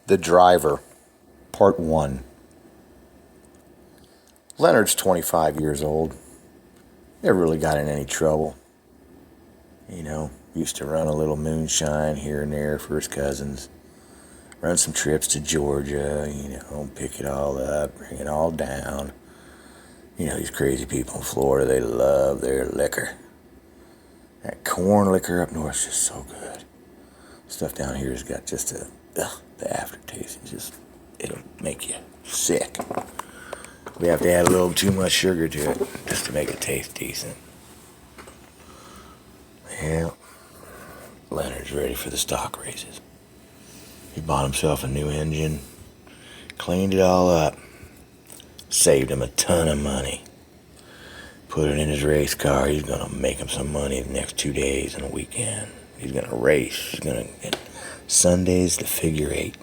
The Driver, Part 1. Leonard's 25 years old. Never really got in any trouble. Used to run a little moonshine here and there for his cousins. Run some trips to Georgia, pick it all up, bring it all down. These crazy people in Florida, they love their liquor. That corn liquor up north is just so good. Stuff down here has got just the aftertaste it'll make you sick. We have to add a little too much sugar to it just to make it taste decent. Yeah, Leonard's ready for the stock races. He bought himself a new engine, cleaned it all up, saved him a ton of money. Put it in his race car. He's gonna make him some money the next 2 days and a weekend. He's gonna race. He's gonna get Sundays to figure 8.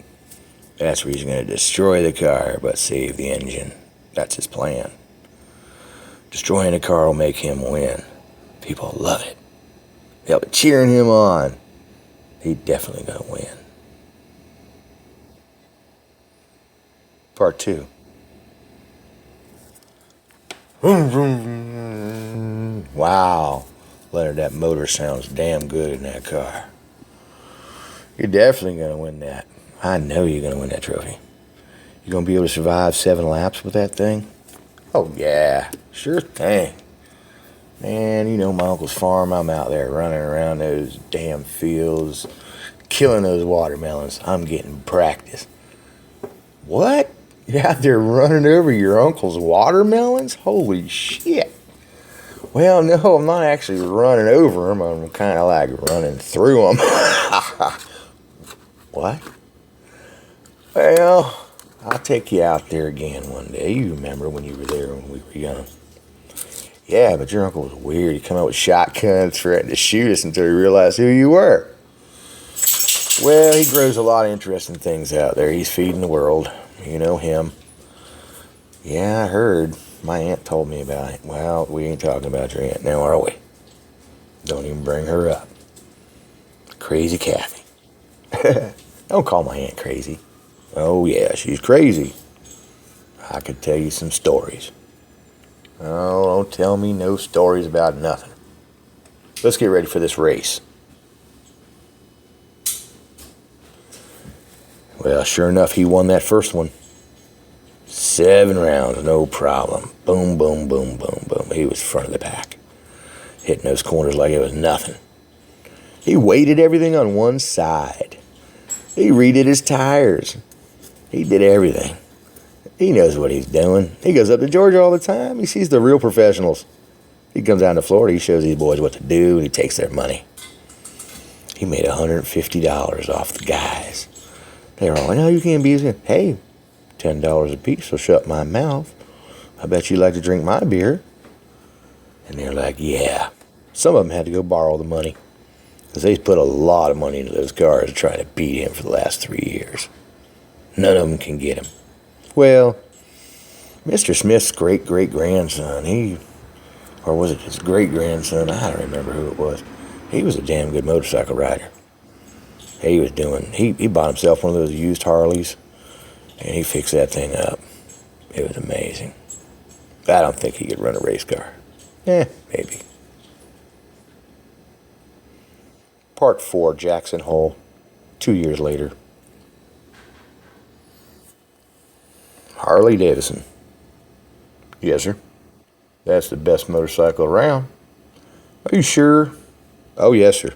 That's where he's gonna destroy the car but save the engine. That's his plan. Destroying the car will make him win. People love it. They'll be cheering him on. He's definitely gonna win. Part 2. Wow, Leonard, that motor sounds damn good in that car. You're definitely gonna win that. I know you're gonna win that trophy. You gonna be able to survive 7 laps with that thing? Oh yeah, sure thing. Man, my uncle's farm. I'm out there running around those damn fields, killing those watermelons. I'm getting practice. What? You're out there running over your uncle's watermelons? Holy shit. Well, no, I'm not actually running over them. I'm kind of like running through them. What? Well, I'll take you out there again one day. You remember when you were there when we were young. Yeah, but your uncle was weird. He come out with shotguns, threatened to shoot us until he realized who you were. Well, he grows a lot of interesting things out there. He's feeding the world. You know him. Yeah, I heard. My aunt told me about it. Well, we ain't talking about your aunt now, are we? Don't even bring her up. Crazy Kathy. Don't call my aunt crazy. Oh, yeah, she's crazy. I could tell you some stories. Oh, don't tell me no stories about nothing. Let's get ready for this race. Well, sure enough, he won that first one. 7 rounds, no problem. Boom, boom, boom, boom, boom. He was front of the pack. Hitting those corners like it was nothing. He weighted everything on one side. He redid his tires. He did everything. He knows what he's doing. He goes up to Georgia all the time. He sees the real professionals. He comes down to Florida. He shows these boys what to do, and he takes their money. He made $150 off the guys. They were all like, no, you can't be as. Hey, $10 a piece will shut my mouth. I bet you like to drink my beer. And they're like, yeah. Some of them had to go borrow the money because they put a lot of money into those cars to try to beat him for the last 3 years. None of them can get him. Well, Mr. Smith's great-great-grandson, or was it his great-grandson? I don't remember who it was. He was a damn good motorcycle rider. He bought himself one of those used Harleys, and he fixed that thing up. It was amazing. I don't think he could run a race car. Maybe. Part 4, Jackson Hole, 2 years later. Harley Davidson. Yes, sir. That's the best motorcycle around. Are you sure? Oh, yes, sir.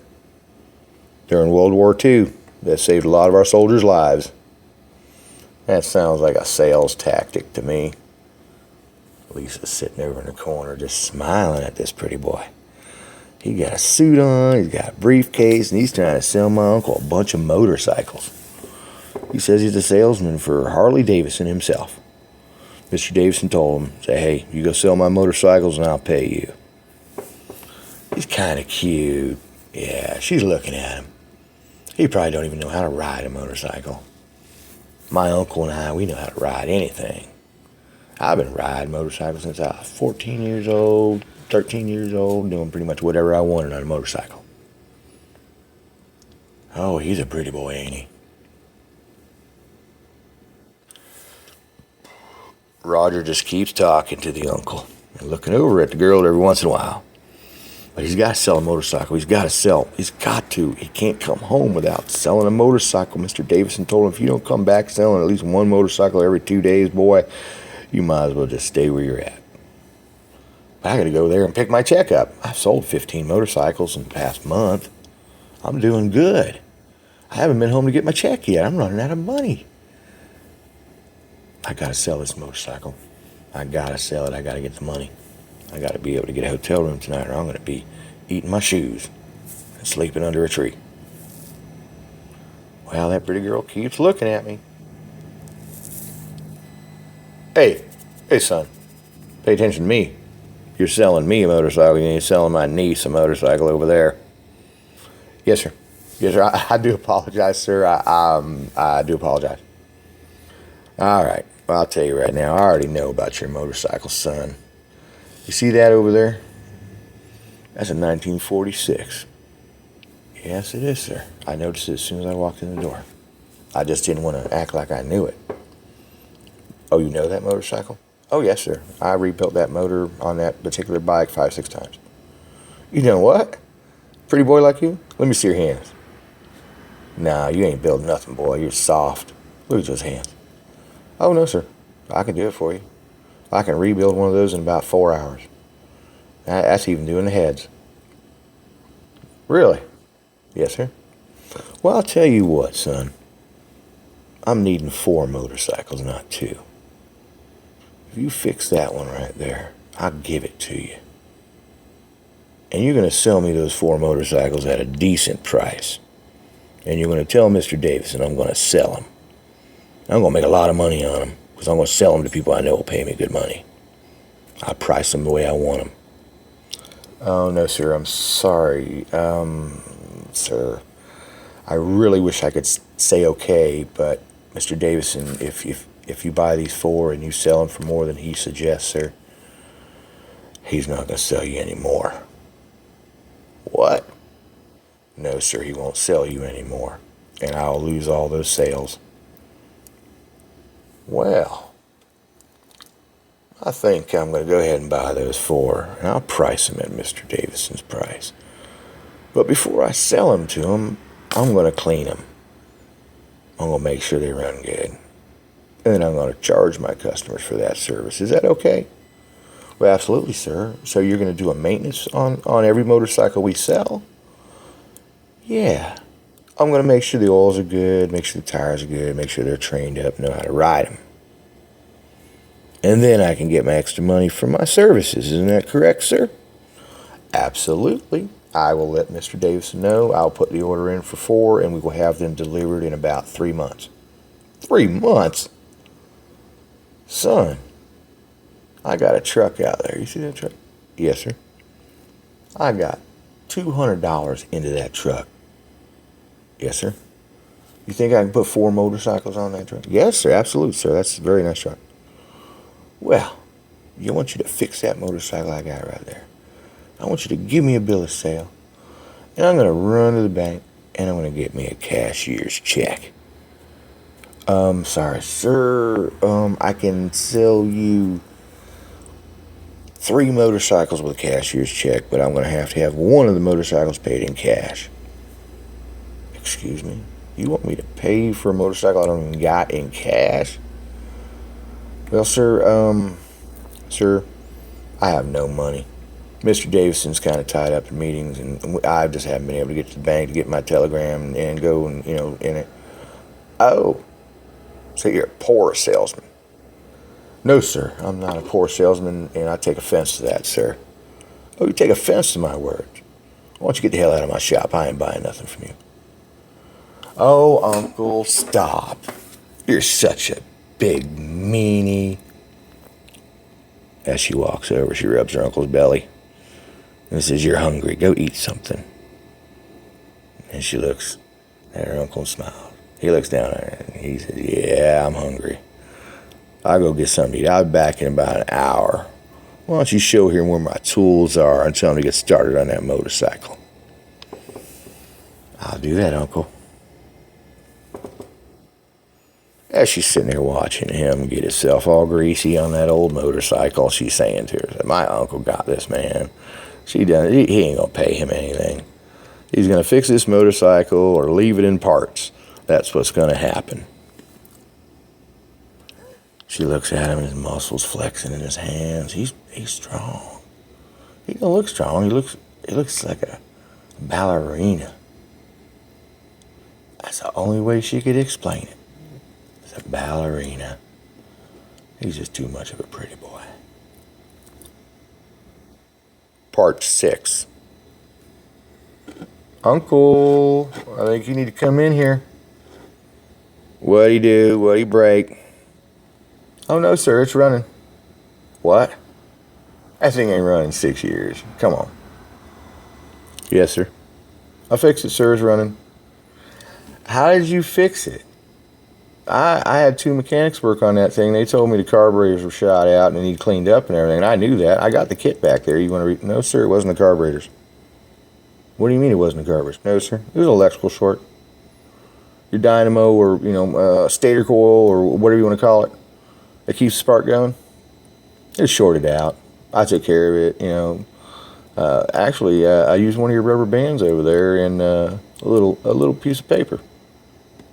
During World War II, that saved a lot of our soldiers' lives. That sounds like a sales tactic to me. Lisa's sitting over in the corner just smiling at this pretty boy. He got a suit on, he's got a briefcase, and he's trying to sell my uncle a bunch of motorcycles. He says he's a salesman for Harley Davidson himself. Mr. Davidson told him, say, hey, you go sell my motorcycles and I'll pay you. He's kind of cute. Yeah, she's looking at him. He probably don't even know how to ride a motorcycle. My uncle and I, we know how to ride anything. I've been riding motorcycles since I was 14 years old, 13 years old, doing pretty much whatever I wanted on a motorcycle. Oh, he's a pretty boy, ain't he? Roger just keeps talking to the uncle and looking over at the girl every once in a while. But he's got to sell a motorcycle. He's got to sell. He's got to. He can't come home without selling a motorcycle. Mr. Davison told him, if you don't come back selling at least one motorcycle every 2 days, boy, you might as well just stay where you're at. But I got to go there and pick my check up. I've sold 15 motorcycles in the past month. I'm doing good. I haven't been home to get my check yet. I'm running out of money. I got to sell this motorcycle. I got to sell it. I got to get the money. I got to be able to get a hotel room tonight, or I'm going to be eating my shoes and sleeping under a tree. Well, that pretty girl keeps looking at me. Hey, son, pay attention to me. You're selling me a motorcycle, and you're selling my niece a motorcycle over there. Yes, sir. Yes, sir. I do apologize, sir. I do apologize. All right. Well, I'll tell you right now, I already know about your motorcycle, son. You see that over there? That's a 1946. Yes, it is, sir. I noticed it as soon as I walked in the door. I just didn't want to act like I knew it. Oh, you know that motorcycle? Oh, yes, sir. I rebuilt that motor on that particular bike 5-6 times. You know what? Pretty boy like you? Let me see your hands. Nah, you ain't built nothing, boy. You're soft. Look at those hands. Oh, no, sir. I can do it for you. I can rebuild one of those in about 4 hours. That's even doing the heads. Really? Yes, sir. Well, I'll tell you what, son. I'm needing 4 motorcycles, not 2. If you fix that one right there, I'll give it to you. And you're going to sell me those 4 motorcycles at a decent price. And you're going to tell Mr. Davison I'm going to sell them. I'm going to make a lot of money on them, because I'm going to sell them to people I know will pay me good money. I'll price them the way I want them. Oh, no, sir, I'm sorry. Sir, I really wish I could say okay, but Mr. Davison, if you buy these 4 and you sell them for more than he suggests, sir, he's not going to sell you any more. What? No, sir, he won't sell you anymore, and I'll lose all those sales. Well, I think I'm going to go ahead and buy those 4, and I'll price them at Mr. Davison's price. But before I sell them to him, I'm going to clean them. I'm going to make sure they run good. And I'm going to charge my customers for that service. Is that okay? Well, absolutely, sir. So you're going to do a maintenance on every motorcycle we sell? Yeah. I'm going to make sure the oils are good, make sure the tires are good, make sure they're trained up, know how to ride them. And then I can get my extra money for my services. Isn't that correct, sir? Absolutely. I will let Mr. Davison know. I'll put the order in for 4, and we will have them delivered in about 3 months. 3 months? Son, I got a truck out there. You see that truck? Yes, sir. I got $200 into that truck. Yes, sir. You think I can put 4 motorcycles on that truck? Yes, sir. Absolutely, sir. That's a very nice truck. Well, I want you to fix that motorcycle I got right there. I want you to give me a bill of sale, and I'm going to run to the bank, and I'm going to get me a cashier's check. Sorry, sir. I can sell you 3 motorcycles with a cashier's check, but I'm going to have one of the motorcycles paid in cash. Excuse me? You want me to pay for a motorcycle I don't even got in cash? Well, sir, I have no money. Mr. Davison's kind of tied up in meetings, and I just haven't been able to get to the bank to get my telegram and go and, in it. Oh, so you're a poor salesman. No, sir, I'm not a poor salesman, and I take offense to that, sir. Oh, you take offense to my words? Why don't you get the hell out of my shop? I ain't buying nothing from you. Oh, Uncle, stop. You're such a big meanie. As she walks over, she rubs her uncle's belly and says, "You're hungry. Go eat something." And she looks at her uncle and smiles. He looks down at her and he says, "Yeah, I'm hungry. I'll go get something to eat. I'll be back in about an hour. Why don't you show him where my tools are and tell him to get started on that motorcycle?" "I'll do that, Uncle." As she's sitting there watching him get himself all greasy on that old motorcycle, she's saying to herself, my uncle got this, man. He ain't going to pay him anything. He's going to fix this motorcycle or leave it in parts. That's what's going to happen. She looks at him and his muscles flexing in his hands. He's strong. He don't look strong. He looks like a ballerina. That's the only way she could explain it. It's a ballerina. He's just too much of a pretty boy. Part 6. Uncle, I think you need to come in here. What'd he do? What'd he break? Oh, no, sir, it's running. What? That thing ain't running 6 years. Come on. Yes, sir. I fixed it, sir. It's running. How did you fix it? I had 2 mechanics work on that thing. They told me the carburetors were shot out and they need cleaned up and everything. And I knew that. I got the kit back there. You want to read? No, sir, it wasn't the carburetors. What do you mean it wasn't the carburetors? No, sir. It was an electrical short. Your dynamo or, stator coil or whatever you want to call it that keeps the spark going, it's shorted out. I took care of it, Actually, I used one of your rubber bands over there and a little piece of paper.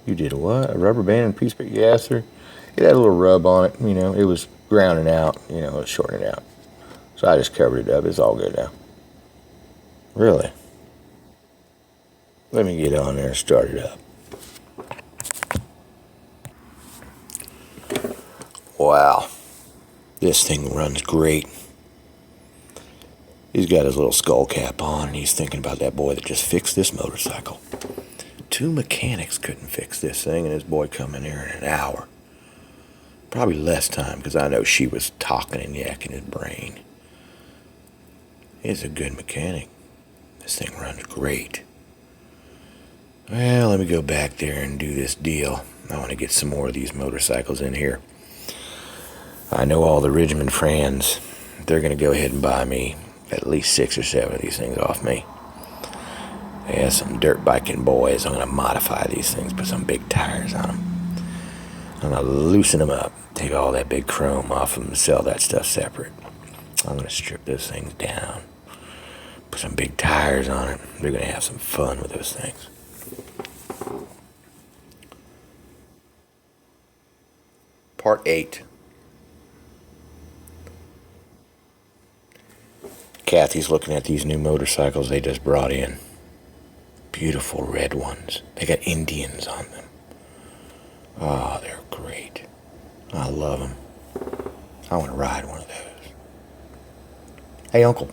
You did a what? A rubber band and a piece of paper? Yeah, sir. It had a little rub on it. It was grounding out. It was shortening out. So I just covered it up. It's all good now. Really? Let me get on there and start it up. Wow. This thing runs great. He's got his little skull cap on, and he's thinking about that boy that just fixed this motorcycle. 2 mechanics couldn't fix this thing, and his boy come in here in an hour. Probably less time, because I know she was talking and yakking his brain. He's a good mechanic. This thing runs great. Well, let me go back there and do this deal. I want to get some more of these motorcycles in here. I know all the Ridgman friends. They're going to go ahead and buy me at least 6 or 7 of these things off me. Yeah, some dirt biking boys. I'm going to modify these things, put some big tires on them. I'm going to loosen them up, take all that big chrome off them and sell that stuff separate. I'm going to strip those things down, put some big tires on it. They're going to have some fun with those things. Part 8. Kathy's looking at these new motorcycles they just brought in. Beautiful red ones. They got Indians on them. Oh, they're great. I love them. I want to ride one of those. Hey, Uncle.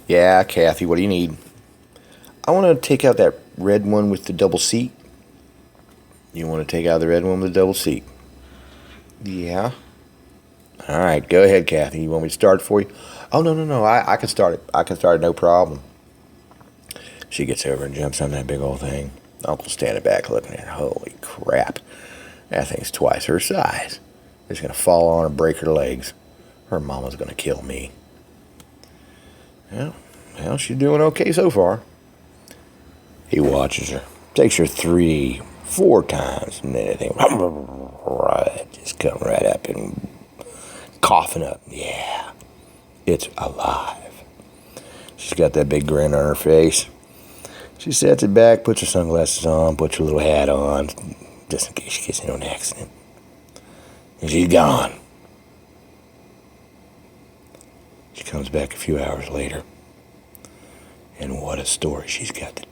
Yeah, Kathy, what do you need? I want to take out that red one with the double seat. You want to take out the red one with the double seat? Yeah. All right, go ahead, Kathy. You want me to start it for you? Oh, no. I can start it. I can start it, no problem. She gets over and jumps on that big old thing. Uncle's standing back looking at her. Holy crap. That thing's twice her size. It's going to fall on her, break her legs. Her mama's going to kill me. Well, she's doing okay so far. He watches her. Takes her 3, 4 times. And then anything. Just come right up and coughing up. Yeah. It's alive. She's got that big grin on her face. She sets it back, puts her sunglasses on, puts her little hat on, just in case she gets into an accident. And she's gone. She comes back a few hours later. And what a story she's got to